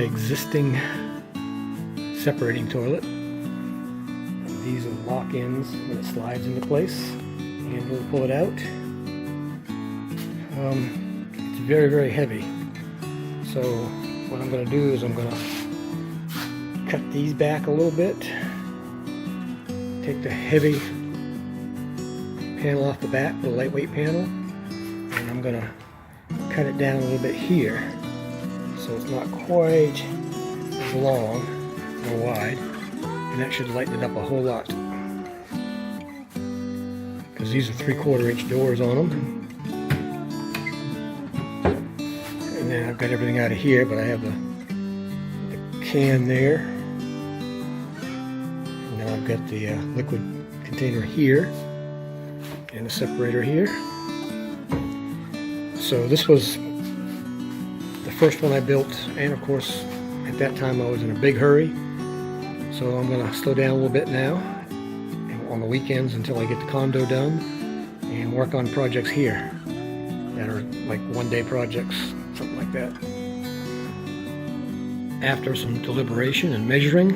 existing separating toilet. These are lock-ins when it slides into place, and we'll pull it out. It's very, very heavy. So what I'm going to do is I'm going to cut these back a little bit, take the heavy panel off the back, the lightweight panel, and I'm going to cut it down a little bit here so it's not quite as long or wide, and that should lighten it up a whole lot, because these are 3/4 inch doors on them. And then I've got everything out of here, but I have the can there, and then I've got the liquid container here and a separator here. So this was the first one I built, and of course at that time I was in a big hurry, so I'm going to slow down a little bit now on the weekends until I get the condo done and work on projects here that are like one-day projects, something like that. After some deliberation and measuring,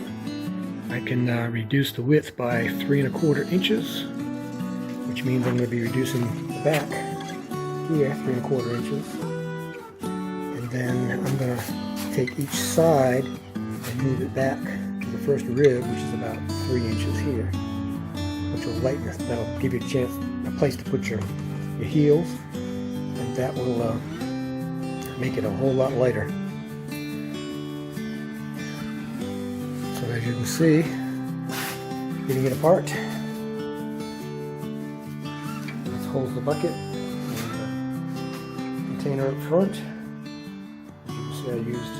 I can reduce the width by 3¼ inches, which means I'm going to be reducing the back here 3¼ inches, and then I'm going to take each side and move it back to the first rib, which is about 3 inches here, which will lighten it. That'll give you a place to put your heels, and that will make it a whole lot lighter. So as you can see, getting it apart, this holds the bucket and the container up front. As you can see, I used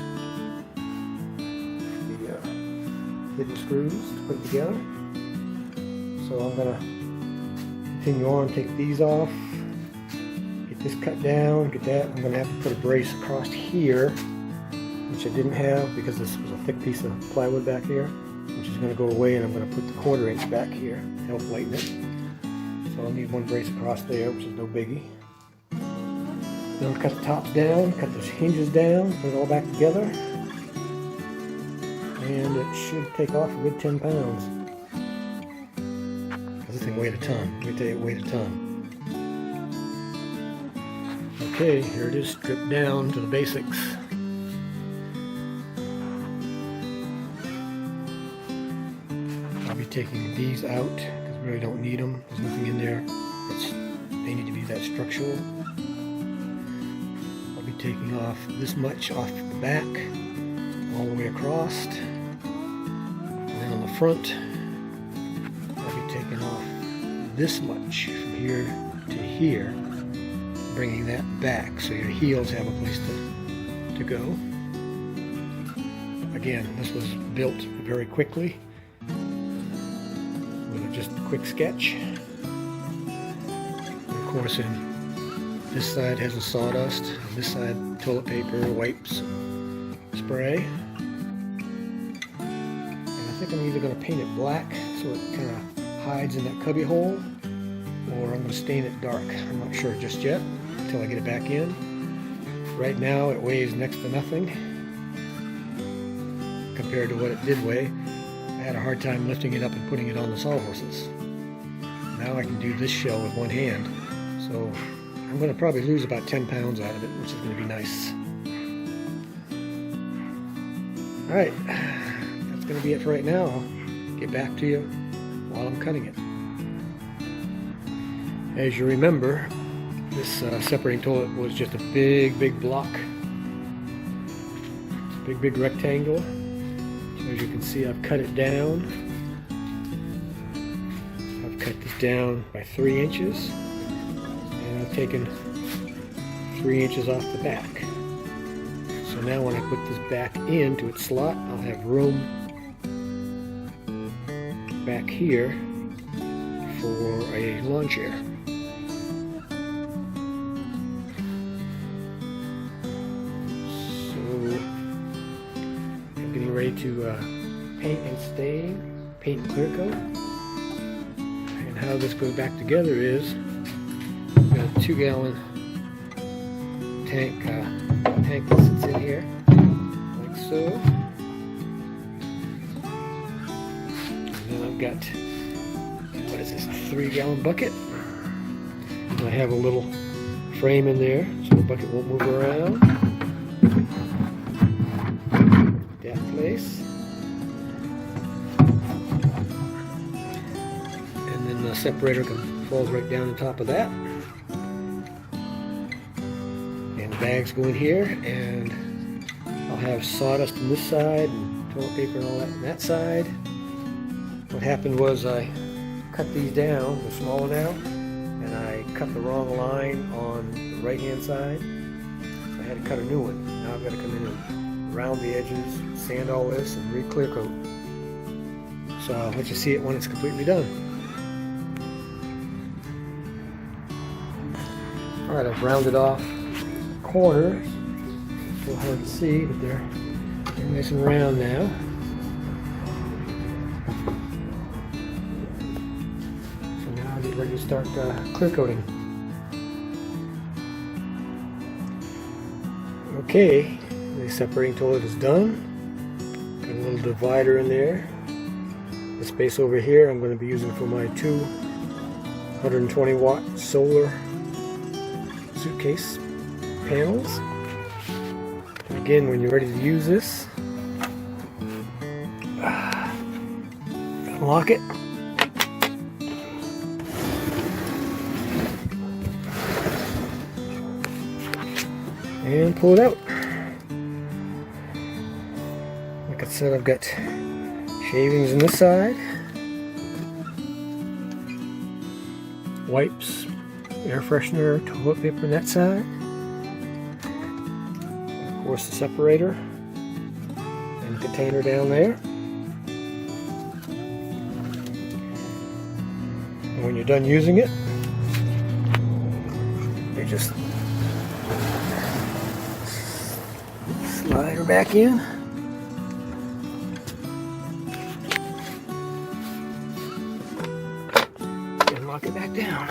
the hidden screws to put it together. So I'm going to continue on, take these off, get this cut down, get that. I'm going to have to put a brace across here, which I didn't have because this was a thick piece of plywood back here, which is going to go away, and I'm going to put the 1/4 inch back here to help lighten it. So I'll need one brace across there, which is no biggie. Then I'll cut the tops down, cut the hinges down, put it all back together, and it should take off a good 10 pounds. This thing weighed a ton. Let me tell you, it weighed a ton. Okay, here it is, stripped down to the basics. I'll be taking these out because we really don't need them. There's nothing in there. They need to be that structural. I'll be taking off this much off the back, all the way across, and then on the front, taking off this much from here to here, bringing that back so your heels have a place to go. Again, this was built very quickly with just a quick sketch. And of course, this side has a sawdust, and this side toilet paper, wipes, spray. And I think I'm either going to paint it black so it kind of hides in that cubby hole, or I'm going to stain it dark. I'm not sure just yet until I get it back in. Right now it weighs next to nothing compared to what it did weigh. I had a hard time lifting it up and putting it on the sawhorses. Now I can do this shell with one hand, so I'm going to probably lose about 10 pounds out of it, which is going to be nice. Alright, that's going to be it for right now. I'll get back to you while I'm cutting it. As you remember, this separating toilet was just a big block. It's a big rectangle. So as you can see, I've cut it down. I've cut this down by 3 inches, and I've taken 3 inches off the back. So now when I put this back into its slot, I'll have room back here for a lawn chair. So I'm getting ready to paint and stain, paint and clear coat. And how this goes back together is, I've got a 2-gallon tank that sits in here, like so. And then I've got, what is this, a 3-gallon bucket. And I have a little frame in there so the bucket won't move around. That place. And then the separator falls right down on top of that. And the bags go in here, and I'll have sawdust on this side and toilet paper and all that on that side. What happened was I cut these down, they're smaller now, and I cut the wrong line on the right hand side. So I had to cut a new one. Now I've got to come in and round the edges, sand all this, and re-clear coat. So I'll let you see it when it's completely done. Alright, I've rounded off corners. Still hard to see, but they're nice and round now. So now I get ready to start clear coating. Okay, the separating toilet is done. Got a little divider in there. The space over here I'm going to be using for my 220-watt solar suitcase panels. And again, when you're ready to use this, unlock it. And pull it out. Like I said, I've got shavings on this side, wipes, air freshener, toilet paper on that side, and of course the separator and the container down there. And when you're done using it, you just slide her back in. Lock it back down.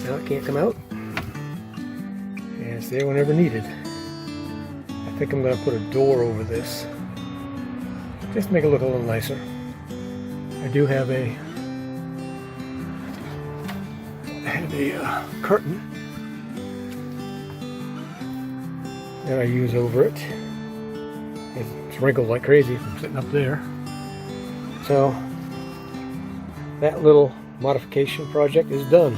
Now it can't come out. And it's there whenever needed. I think I'm going to put a door over this, just to make it look a little nicer. I do have a curtain that I use over it. It's wrinkled like crazy from sitting up there. So that little modification project is done.